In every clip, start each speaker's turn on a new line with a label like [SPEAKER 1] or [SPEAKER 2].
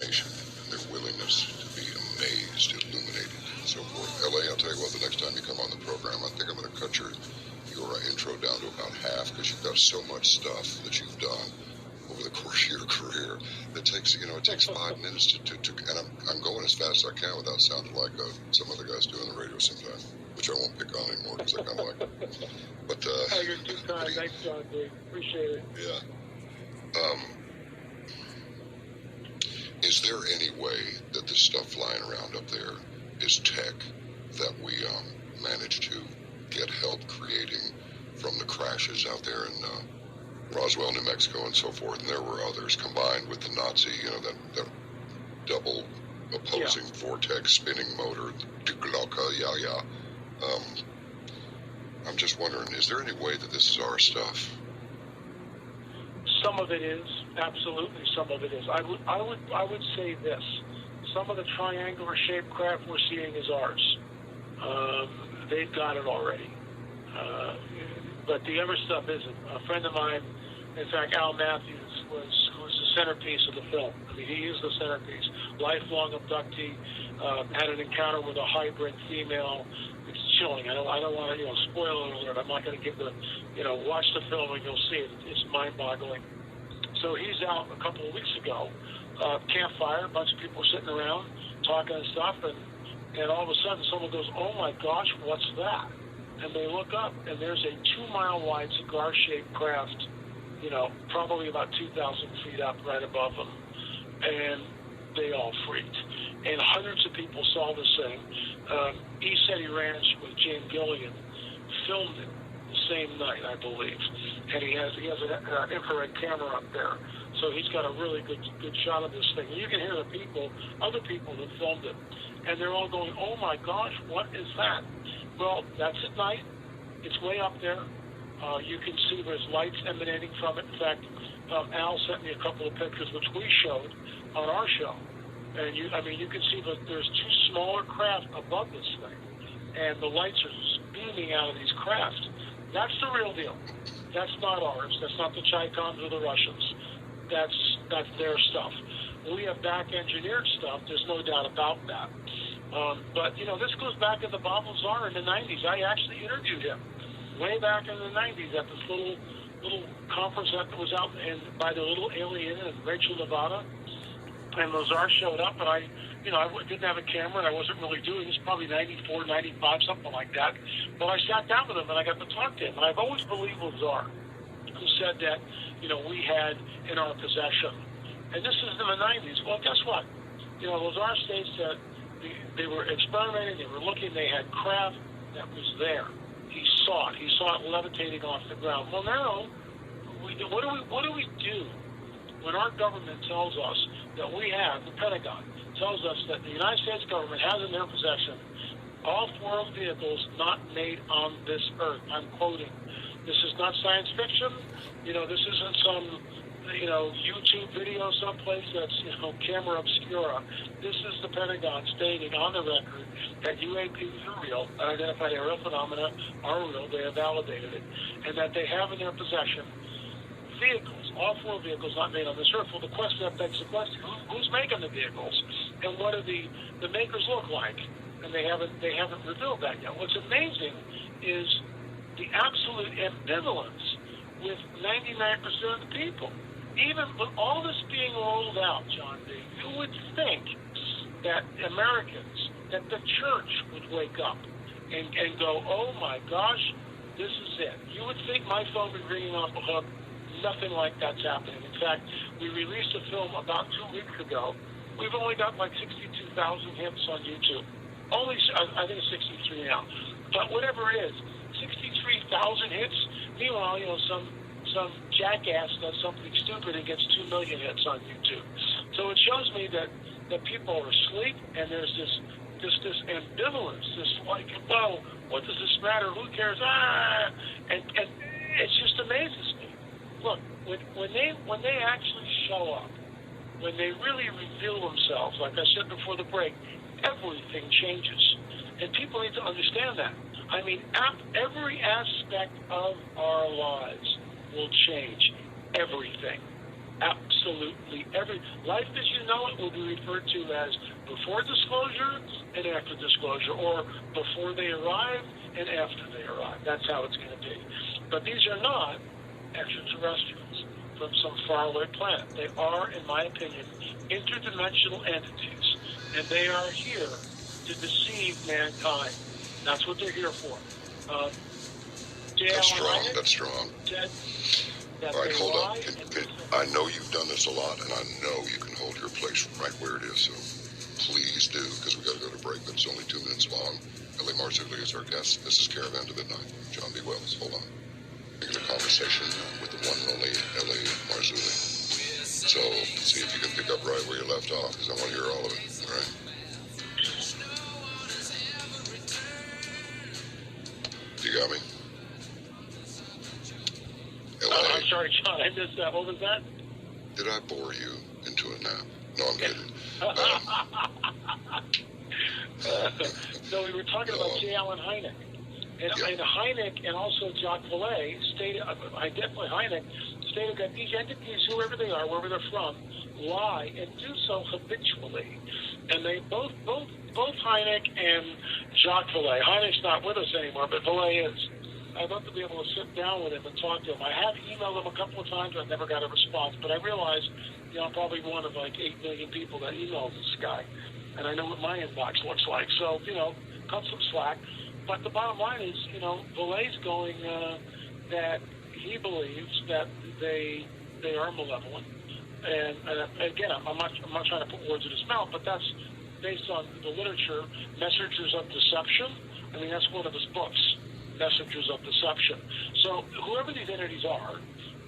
[SPEAKER 1] nation and their willingness to be amazed, illuminated, and so forth. LA, I'll tell you what, the next time you come on the program, I think I'm going to cut your intro down to about half, because you've got so much stuff that you've done over the course of your career that takes, it takes 5 minutes to and I'm going as fast as I can without sounding like some other guys do on the radio sometimes, which I won't pick on anymore because I kind of like it. But
[SPEAKER 2] you're too kind. Thanks, John D. Appreciate it.
[SPEAKER 1] Yeah. Is there any way that the stuff flying around up there is tech that we managed to get help creating from the crashes out there in Roswell, New Mexico, and so forth? And there were others combined with the Nazi, that double opposing vortex spinning motor, die Glocke, yeah. I'm just wondering, is there any way that this is our stuff?
[SPEAKER 2] Some of it is, absolutely. Some of it is. I would say this: some of the triangular shaped craft we're seeing is ours. They've got it already, but the other stuff isn't. A friend of mine, in fact, Al Matthews, was the centerpiece of the film. I mean, he is the centerpiece. Lifelong abductee, had an encounter with a hybrid female. It's chilling. I don't want to, spoil it alert. I'm not going to give the, watch the film and you'll see it. It's mind-boggling. So he's out a couple of weeks ago, campfire, a bunch of people sitting around talking and stuff, and all of a sudden someone goes, "Oh my gosh, what's that?" And they look up, and there's a 2-mile-wide cigar-shaped craft, probably about 2,000 feet up, right above them, and they all freaked. And hundreds of people saw this thing. East City Ranch with Jane Gillian filmed it the same night, I believe, and he has an infrared camera up there, so he's got a really good shot of this thing. And you can hear other people who filmed it, and they're all going, "Oh my gosh, what is that?" Well, that's at night. It's way up there. You can see there's lights emanating from it. In fact, Al sent me a couple of pictures which we showed on our show. And you can see that there's 2 smaller craft above this thing, and the lights are beaming out of these craft. That's the real deal. That's not ours. That's not the Chaikons or the Russians. That's their stuff. We have back-engineered stuff. There's no doubt about that. But this goes back to the Bob Lazar in the 90s. I actually interviewed him way back in the 90s at this little conference that was out by the Little Alien in Rachel, Nevada. And Lazar showed up, and I didn't have a camera, and I wasn't really doing this, probably 94, 95, something like that. But I sat down with him, and I got to talk to him. And I've always believed Lazar, who said that, we had in our possession. And this is in the 90s. Well, guess what? Lazar states that they were experimenting, they were looking, they had craft that was there. He saw it levitating off the ground. Well, now, what do we do when our government tells us that we have, the Pentagon, tells us that the United States government has in their possession off-world vehicles not made on this earth? I'm quoting. This is not science fiction. This isn't some, YouTube video someplace that's, camera obscura. This is the Pentagon stating on the record that UAPs are real, unidentified aerial phenomena are real, they have validated it, and that they have in their possession vehicles, off-world vehicles not made on this earth. Well, the question that begs the question: who's making the vehicles, and what do the makers look like? And they haven't revealed that yet. What's amazing is the absolute ambivalence with 99% of the people. Even with all this being rolled out, John D., you would think that Americans, that the church would wake up and go, "Oh my gosh, this is it." You would think my phone would be ringing off the hook. Nothing like that's happening. In fact, we released a film about 2 weeks ago. We've only got like 62,000 hits on YouTube. I think it's 63 now. But whatever it is, 63,000 hits. Meanwhile, some jackass does something stupid and gets 2 million hits on YouTube. So it shows me that people are asleep, and there's this ambivalence, this like, well, what does this matter? Who cares? And it just amazes me. Look, when they actually show up, when they really reveal themselves, like I said before the break, everything changes. And people need to understand that. I mean, every aspect of our lives will change. Everything. Absolutely. Every life as you know it will be referred to as before disclosure and after disclosure, or before they arrive and after they arrive. That's how it's going to be. But these are not extraterrestrials from some faraway planet. They are, in my opinion, interdimensional entities, and they are here to deceive mankind. That's what they're here for.
[SPEAKER 1] That's strong. That's strong. All right, hold on. I know you've done this a lot, and I know you can hold your place right where it is, so please do, because we've got to go to break, but it's only 2 minutes long. L.A. Marzulli is our guest. This is Caravan to Midnight. John B. Wells. Hold on. Making a conversation with the one and only L.A. Marzulli. So, see if you can pick up right where you left off, because I want to hear all of it, all right? You got me?
[SPEAKER 2] I'm sorry, John, I missed that. What was that?
[SPEAKER 1] Did I bore you into a nap? No, I'm kidding.
[SPEAKER 2] So we were talking about J. Allen Hynek. And Hynek and also Jacques Vallée stated, definitely Hynek, stated that these entities, whoever they are, wherever they're from, lie and do so habitually. And they both Hynek and Jacques Vallée. Hynek's not with us anymore, but Vallée is. I'd love to be able to sit down with him and talk to him. I have emailed him a couple of times, but I never got a response. But I realized, I'm probably one of like 8 million people that emails this guy. And I know what my inbox looks like. So, cut some slack. But the bottom line is, Vallée's going that he believes that they are malevolent. And again, I'm not trying to put words in his mouth, but that's based on the literature, Messengers of Deception. I mean, that's one of his books. Messengers of Deception. So whoever these entities are,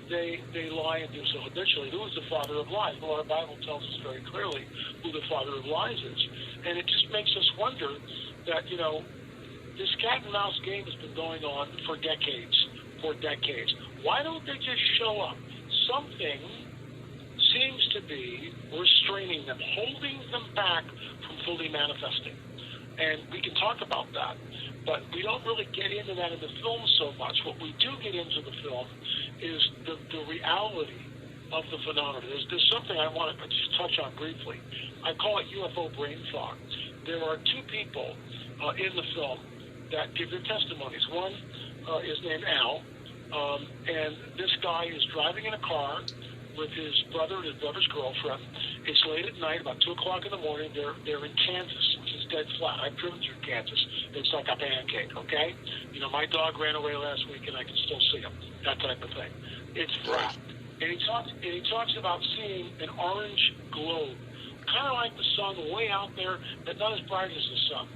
[SPEAKER 2] they lie and do so habitually. Who is the father of lies? Well, our Bible tells us very clearly who the father of lies is. And it just makes us wonder that, this cat and mouse game has been going on for decades. Why don't they just show up? Something seems to be restraining them, holding them back from fully manifesting. And we can talk about that. But we don't really get into that in the film so much. What we do get into the film is the reality of the phenomenon. There's something I want to just touch on briefly. I call it UFO brain fog. There are 2 people in the film that give their testimonies. One is named Al, and this guy is driving in a car with his brother and his brother's girlfriend. It's late at night, about 2 o'clock in the morning. They're in Kansas, which is dead flat. I've driven through Kansas. It's like a pancake, okay? My dog ran away last week, and I can still see him. That type of thing. It's flat. And he talks about seeing an orange globe, kind of like the sun way out there, but not as bright as the sun.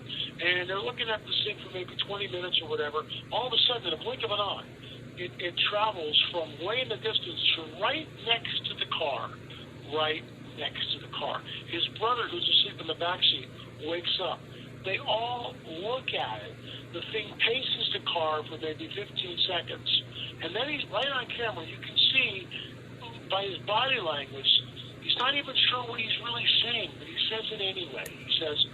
[SPEAKER 2] And they're looking at this thing for maybe 20 minutes or whatever. All of a sudden, in a blink of an eye, it travels from way in the distance to right next to the car. Right next to the car. His brother, who's asleep in the backseat, wakes up. They all look at it. The thing paces the car for maybe 15 seconds. And then he's right on camera. You can see by his body language, he's not even sure what he's really saying, but he says it anyway. He says,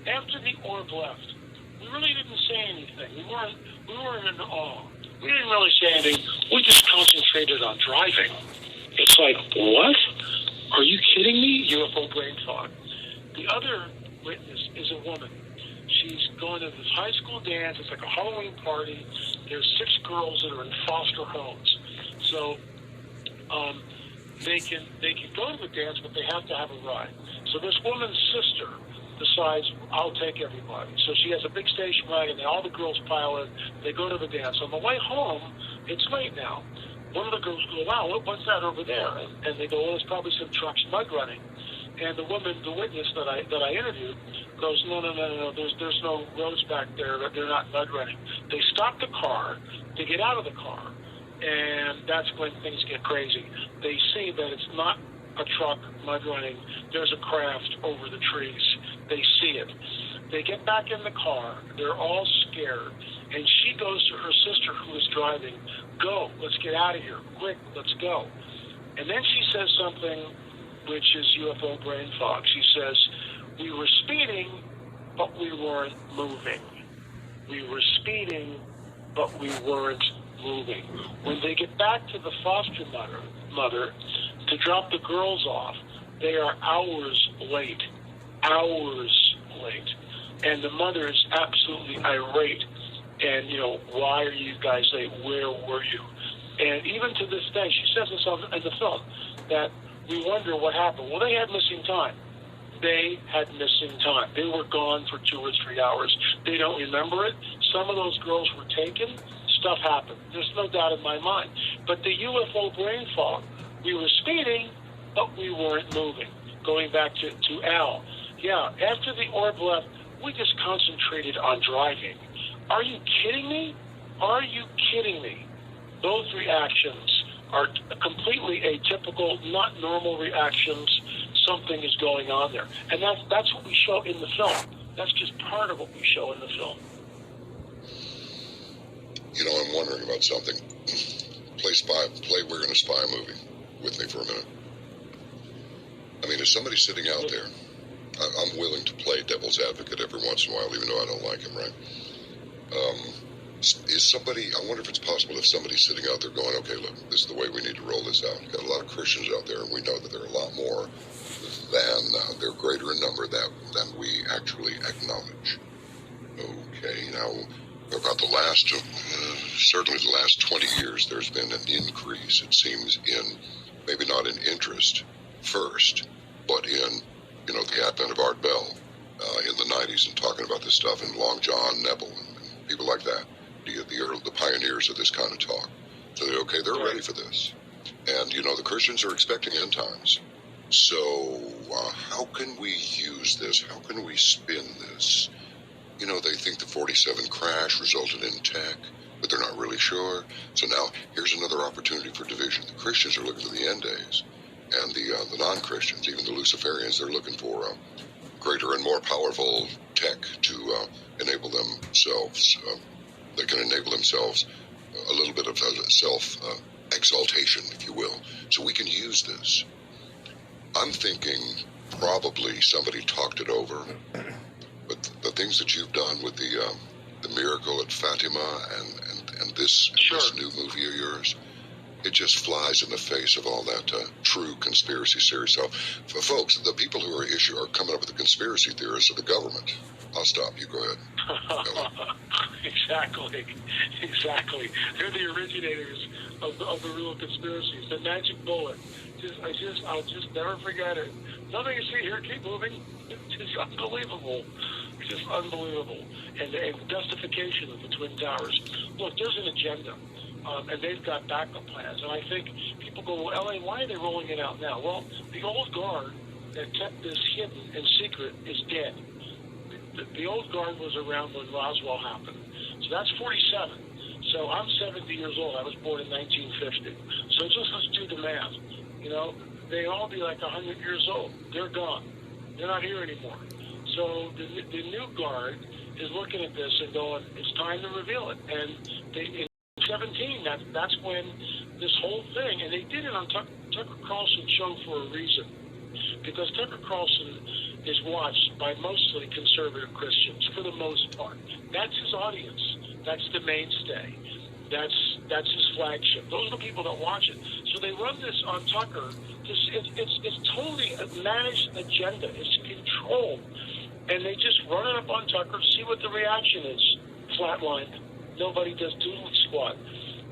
[SPEAKER 2] after the orb left, we really didn't say anything. We weren't in awe. We didn't really say anything. We just concentrated on driving. It's like, what? Are you kidding me? UFO brain fog. The other witness is a woman. She's going to this high school dance. It's like a Halloween party. There's 6 girls that are in foster homes. So they can go to the dance, but they have to have a ride. So this woman's sister decides, I'll take everybody. So she has a big station wagon, and all the girls pile in. They go to the dance. On the way home, it's late now. One of the girls goes, wow, what's that over there? And they go, well, there's probably some trucks mud running. And the woman, the witness that I interviewed, goes, no, there's no roads back there. They're not mud running. They stop the car to get out of the car, and that's when things get crazy. They see that it's not a truck mud running. There's a craft over the trees. They see it. They get back in the car. They're all scared. And she goes to her sister who is driving, go, let's get out of here. Quick, let's go. And then she says something which is UFO brain fog. She says, we were speeding, but we weren't moving. We were speeding, but we weren't moving. When they get back to the foster mother, to drop the girls off, they are hours late. Hours late. And the mother is absolutely irate. And, why are you guys late? Where were you? And even to this day, she says this in the film, that we wonder what happened. Well, they had missing time. They had missing time. They were gone for 2 or 3 hours. They don't remember it. Some of those girls were taken. Stuff happened. There's no doubt in my mind. But the UFO brain fog, we were speeding, but we weren't moving. Going back to Al. Yeah, after the orb left, we just concentrated on driving. Are you kidding me? Are you kidding me? Those reactions are completely atypical, not normal reactions. Something is going on there. And that's what we show in the film. That's just part of what we show in the film.
[SPEAKER 1] I'm wondering about something. Play We're in a Spy movie with me for a minute. I mean, is somebody sitting out there? I'm willing to play devil's advocate every once in a while, even though I don't like him, right? Is somebody, I wonder if it's possible if somebody's sitting out there going, okay, look, this is the way we need to roll this out. We've got a lot of Christians out there, and we know that there are a lot more than, they're greater in number than we actually acknowledge. Okay, now, about the last, certainly the last 20 years, there's been an increase, it seems, in, maybe not in interest first, but in, the advent of Art Bell in the 90s and talking about this stuff, and Long John Nebel and people like that, the pioneers of this kind of talk. So, they're ready for this. And, the Christians are expecting end times. So how can we use this? How can we spin this? They think the 47 crash resulted in tech, but they're not really sure. So now here's another opportunity for division. The Christians are looking for the end days, and the non-Christians, even the Luciferians, they're looking for greater and more powerful tech to enable themselves. They can enable themselves a little bit of self-exaltation, if you will. So we can use this. I'm thinking probably somebody talked it over, but the things that you've done with the miracle at Fatima and this new movie of yours, it just flies in the face of all that true conspiracy theory. So, for folks, the people who are coming up with the conspiracy theorists of the government. I'll stop. You go ahead.
[SPEAKER 2] Exactly. They're the originators of the real conspiracies. The magic bullet. I'll just never forget it. Nothing you see here. Keep moving. It's just unbelievable. It's just unbelievable. And the justification of the Twin Towers. Look, there's an agenda. And they've got backup plans. And I think people go, well, LA, why are they rolling it out now? Well, the old guard that kept this hidden and secret is dead. The old guard was around when Roswell happened. So that's 47. So I'm 70 years old. I was born in 1950. So just let's do the math. They all be like 100 years old. They're gone. They're not here anymore. So the new guard is looking at this and going, it's time to reveal it. And in 17, that's when this whole thing, and they did it on Tucker Carlson's show for a reason. Because Tucker Carlson is watched by mostly conservative Christians, for the most part. That's his audience. That's the mainstay. That's his flagship. Those are the people that watch it. So they run this on Tucker. It's totally a managed agenda. It's controlled. And they just run it up on Tucker, see what the reaction is. Flatlined. Nobody does doodle squat.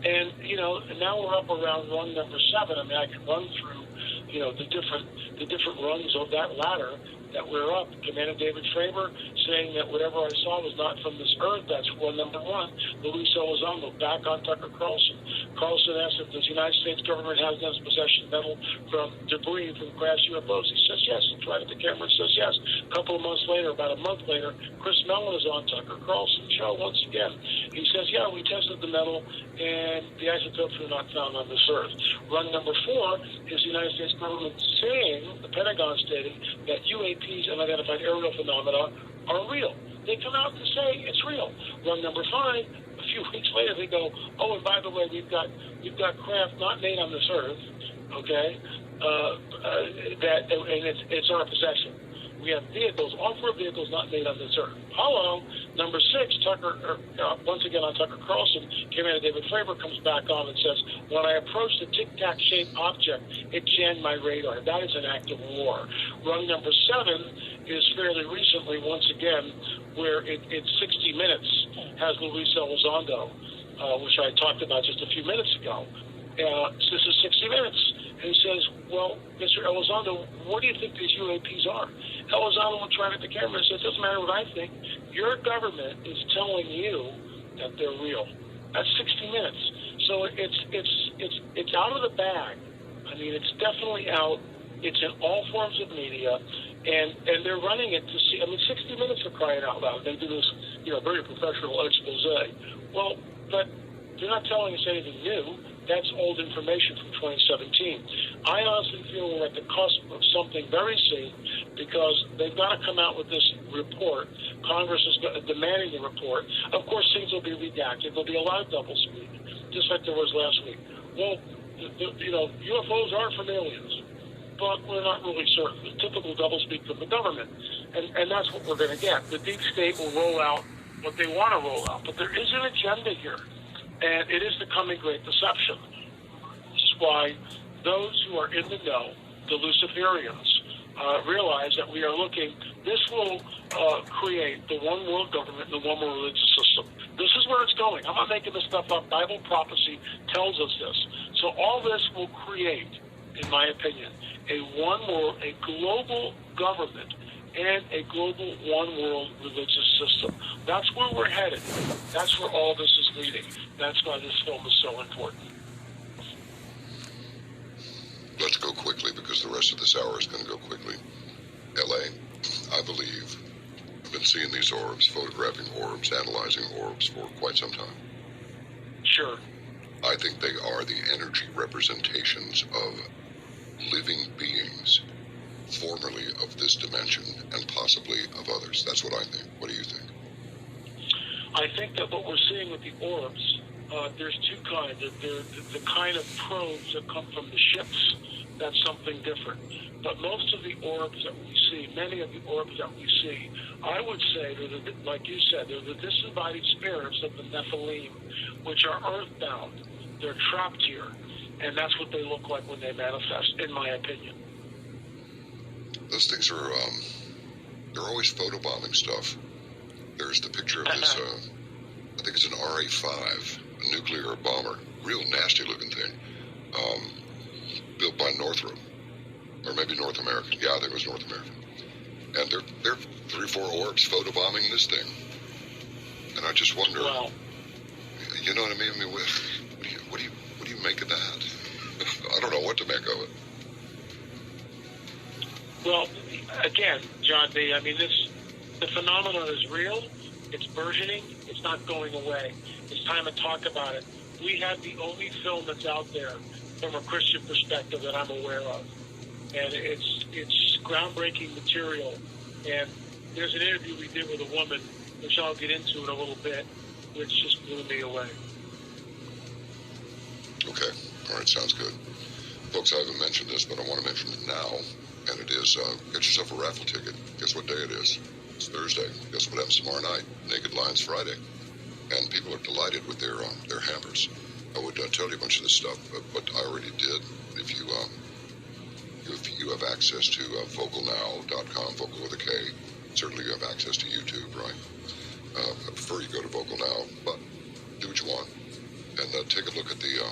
[SPEAKER 2] And, now we're up around rung number 7. I mean, I can run through, the different rungs of that ladder that we're up. Commander David Fravor saying that whatever I saw was not from this earth. That's run number 1. Luis Elizondo back on Tucker Carlson. Carlson asked if the United States government has in its possession metal from debris from crashed UFOs. He says yes. He's right at the camera and says yes. A couple of months later, about a month later, Chris Mellon is on Tucker Carlson's show once again. He says, yeah, we tested the metal and the isotopes were not found on this earth. Run number 4 is the United States government saying, the Pentagon stating, that UAPs, unidentified aerial phenomena, are real. They come out and say it's real. Run number 5, a few weeks later, they go, oh, and by the way, we've got craft not made on this earth, okay, and it's our possession. We have vehicles, off-road vehicles not made on this earth. Hello. Number 6, once again on Tucker Carlson, Commander David Fravor comes back on and says, when I approached the tic-tac-shaped object, it jammed my radar. That is an act of war. Run number 7 is fairly recently, once again, where it's 60 Minutes has Luis Elizondo, which I talked about just a few minutes ago. This is 60 Minutes. And he says, well, Mr. Elizondo, what do you think these UAPs are? Elizondo looks right at the camera and says, it doesn't matter what I think. Your government is telling you that they're real. That's 60 Minutes. So it's out of the bag. I mean, it's definitely out. It's in all forms of media. And they're running it to see. I mean, 60 Minutes are crying out loud. They do this, very professional expose. Well, but they're not telling us anything new. That's old information from 2017. I honestly feel we're at the cusp of something very soon because they've got to come out with this report. Congress is demanding the report. Of course, things will be redacted. There'll be a lot of doublespeak, just like there was last week. Well, UFOs are from aliens, but we're not really certain. The typical doublespeak from the government. And that's what we're going to get. The deep state will roll out what they want to roll out. But there is an agenda here. And it is the coming great deception. This is why those who are in the know, the Luciferians, realize that we are looking. This will create the one world government and the one world religious system. This is where it's going. I'm not making this stuff up. Bible prophecy tells us this. So all this will create, in my opinion, a one world, a global government and a global one-world religious system. That's where we're headed. That's where all this is leading. That's why this film is so important.
[SPEAKER 1] Let's go quickly because the rest of this hour is going to go quickly. LA, I believe, I've been seeing these orbs, photographing orbs, analyzing orbs for quite some time.
[SPEAKER 2] Sure.
[SPEAKER 1] I think they are the energy representations of living beings formerly of this dimension and possibly of others. That's what I think. What do you think?
[SPEAKER 2] I think that what we're seeing with the orbs, there's two kinds. There's the kind of probes that come from the ships. That's something different. But most of the orbs that we see, many of the orbs that we see, I would say, like you said, they're the disembodied spirits of the Nephilim, which are earthbound. They're trapped here. And that's what they look like when they manifest, in my opinion.
[SPEAKER 1] Those things are, they're always photobombing stuff. There's the picture of this, I think it's an RA-5, a nuclear bomber, real nasty looking thing, built by Northrop, or maybe North American. Yeah, I think it was North American. And they're 3 or 4 orbs photobombing this thing. And I just wonder,
[SPEAKER 2] wow.
[SPEAKER 1] You know what I mean? I mean, what do you make of that? I don't know what to make of it.
[SPEAKER 2] Well, again, John B., I mean, the phenomenon is real. It's burgeoning. It's not going away. It's time to talk about it. We have the only film that's out there from a Christian perspective that I'm aware of. And it's groundbreaking material. And there's an interview we did with a woman, which I'll get into in a little bit, which just blew me away.
[SPEAKER 1] Okay. All right. Sounds good. Folks, I haven't mentioned this, but I want to mention it now. And it is, get yourself a raffle ticket. Guess what day it is? It's Thursday. Guess what happens tomorrow night? Naked Lions Friday. And people are delighted with their hammers. I would tell you a bunch of this stuff, but I already did. If you have access to vocalnow.com, vocal with a K, certainly you have access to YouTube, right? I prefer you go to Vocal Now, but do what you want. And take a look at the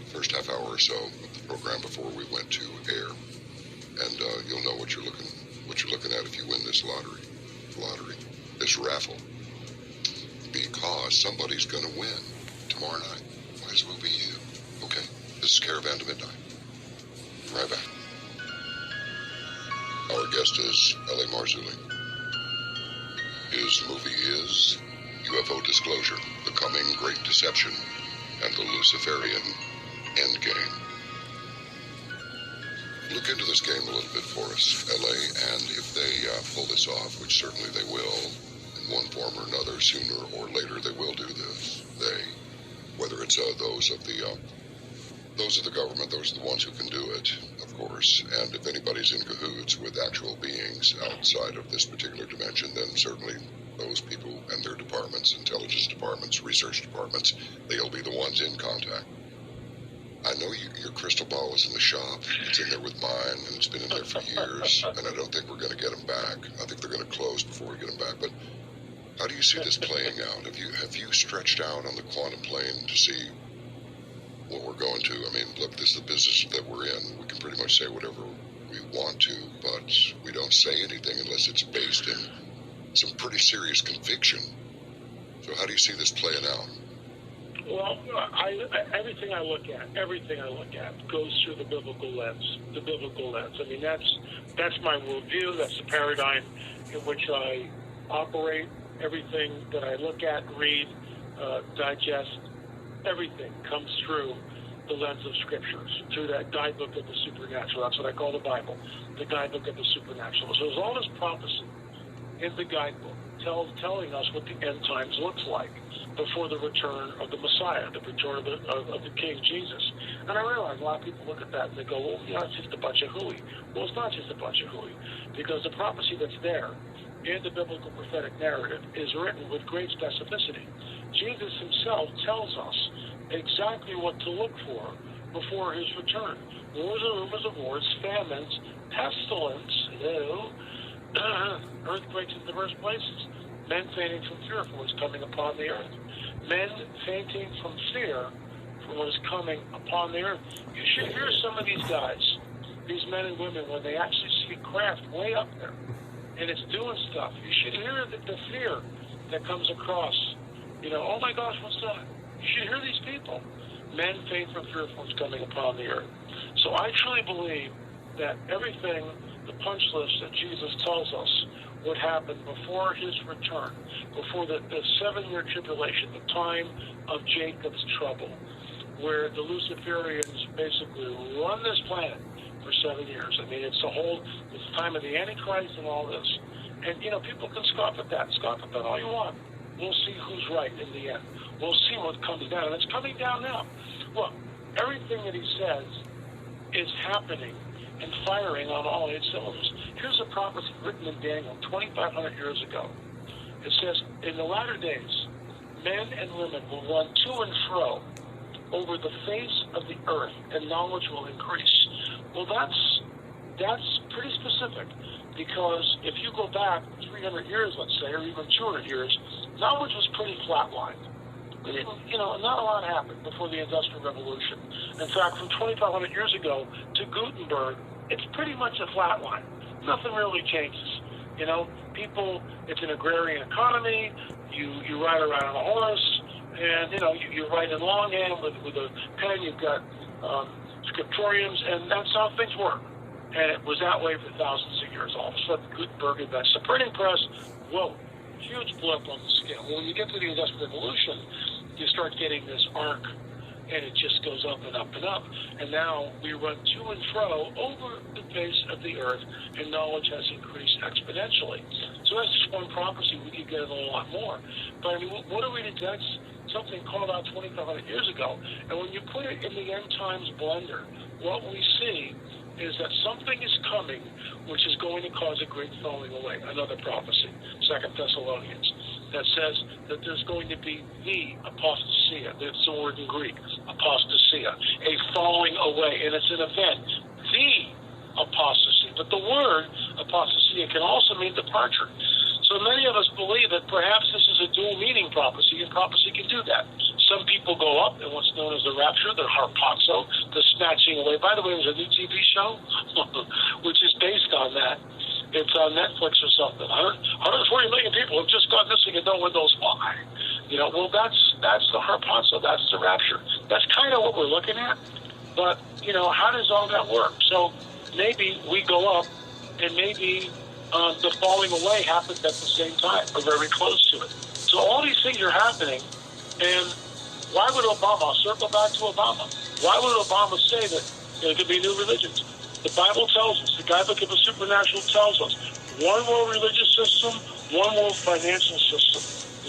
[SPEAKER 1] first half hour or so of the program before we went to air. And you'll know what you're looking at if you win this lottery, this raffle. Because somebody's going to win tomorrow night. Might as well be you. Okay, this is Caravan to Midnight. Right back. Our guest is L.A. Marzulli. His movie is UFO Disclosure, The Coming Great Deception, and the Luciferian Endgame. Look into this game a little bit for us, LA, and if they pull this off, which certainly they will, in one form or another, sooner or later they will do this. Whether it's those of the those are the government. Those are the ones who can do it, of course. And if anybody's in cahoots with actual beings outside of this particular dimension, then certainly those people and their departments, intelligence departments, research departments, they'll be the ones in contact. I know your crystal ball is in the shop. It's in there with mine, and it's been in there for years, and I don't think we're going to get them back. I think they're going to close before we get them back. But how do you see this playing out? Have you stretched out on the quantum plane to see what we're going to? I mean, look, this is the business that we're in. We can pretty much say whatever we want to, but we don't say anything unless it's based in some pretty serious conviction. So how do you see this playing out?
[SPEAKER 2] Well, everything I look at goes through the biblical lens. The biblical lens. I mean, that's my worldview. That's the paradigm in which I operate. Everything that I look at, read, digest, everything comes through the lens of scriptures, through that guidebook of the supernatural. That's what I call the Bible, the guidebook of the supernatural. So there's all this prophecy in the guidebook telling us what the end times looks like before the return of the Messiah, the return of the King Jesus. And I realize a lot of people look at that and they go, well, it's just a bunch of hooey. Well, it's not just a bunch of hooey, because the prophecy that's there in the biblical prophetic narrative is written with great specificity. Jesus himself tells us exactly what to look for before his return. Wars and rumors of wars, famines, pestilence, earthquakes in diverse places, men fainting from fear for what's coming upon the earth, men fainting from fear for what is coming upon the earth. You should hear some of these guys, these men and women, when they actually see craft way up there, and it's doing stuff. You should hear the fear that comes across. Oh my gosh, what's that? You should hear these people. Men faint from fear for what's coming upon the earth. So I truly believe that everything, the punch list that Jesus tells us would happen before his return, before the 7-year tribulation, the time of Jacob's trouble, where the Luciferians basically run this planet for 7 years. I mean, it's the time of the Antichrist and all this. And, people can scoff at that all you want. We'll see who's right in the end. We'll see what comes down. And it's coming down now. Look, everything that he says is happening and firing on all 8 cylinders. Here's a prophecy written in Daniel 2,500 years ago. It says, in the latter days, men and women will run to and fro over the face of the earth, and knowledge will increase. Well, that's pretty specific, because if you go back 300 years, let's say, or even 200 years, knowledge was pretty flatlined. Not a lot happened before the Industrial Revolution. In fact, from 2,500 years ago to Gutenberg, it's pretty much a flat line. Nothing really changes. People, it's an agrarian economy. You ride around on a horse, and, you write in longhand with a pen. You've got scriptoriums, and that's how things work. And it was that way for thousands of years. All of a sudden, Gutenberg invents the printing press. Whoa, huge blip on the scale. Well, when you get to the Industrial Revolution, you start getting this arc, and it just goes up and up and up. And now we run to and fro over the face of the earth, and knowledge has increased exponentially. So that's just one prophecy. We could get a lot more. But I mean, what do we do? That's something called out 2,500 years ago. And when you put it in the end times blender, what we see is that something is coming which is going to cause a great falling away. Another prophecy, 2 Thessalonians, that says that there's going to be the apostasia. That's the word in Greek, apostasia, a falling away. And it's an event, the apostasy. But the word apostasia can also mean departure. So many of us believe that perhaps this is a dual meaning prophecy, and prophecy can do that. Some people go up in what's known as the rapture, the harpazo, the snatching away. By the way, there's a new TV show which is based on that. It's on Netflix or something. 140 million people have just gone missing and no one knows why. Well, that's the harpazo, that's the rapture. That's kind of what we're looking at. But, how does all that work? So maybe we go up, and maybe the falling away happened at the same time, or very close to it. So all these things are happening, and why would Obama, I'll circle back to Obama, why would Obama say that there could be new religions? The Bible tells us, the guidebook of the supernatural tells us, one world religious system, one world financial system,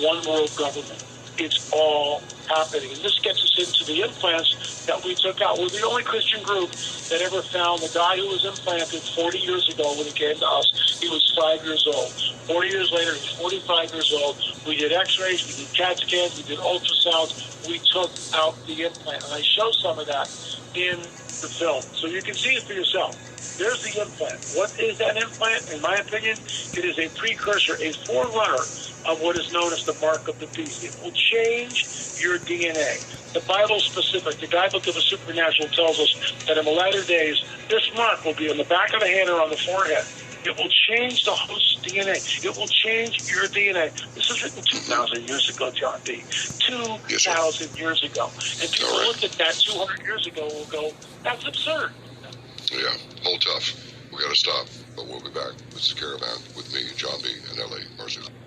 [SPEAKER 2] one world government. It's all happening. And this gets us into the implants that we took out. We're the only Christian group that ever found the guy who was implanted 40 years ago when he came to us. He was 5 years old. 40 years later, he's 45 years old. We did x-rays, we did CAT scans, we did ultrasounds. We took out the implant. And I show some of that in the film. So you can see it for yourself. There's the implant. What is that implant? In my opinion, it is a precursor, a forerunner of what is known as the mark of the beast. It will change your DNA. The Bible's specific. The Guidebook of the Supernatural tells us that in the latter days, this mark will be on the back of the hand or on the forehead. It will change the host's DNA. It will change your DNA. This was written 2,000 years ago, John B. 2,000 years ago. And people look at that 200 years ago and will go, that's absurd.
[SPEAKER 1] Yeah, hold tough. We got to stop, but we'll be back. This is Caravan with me, John B. and L.A. Marzulli.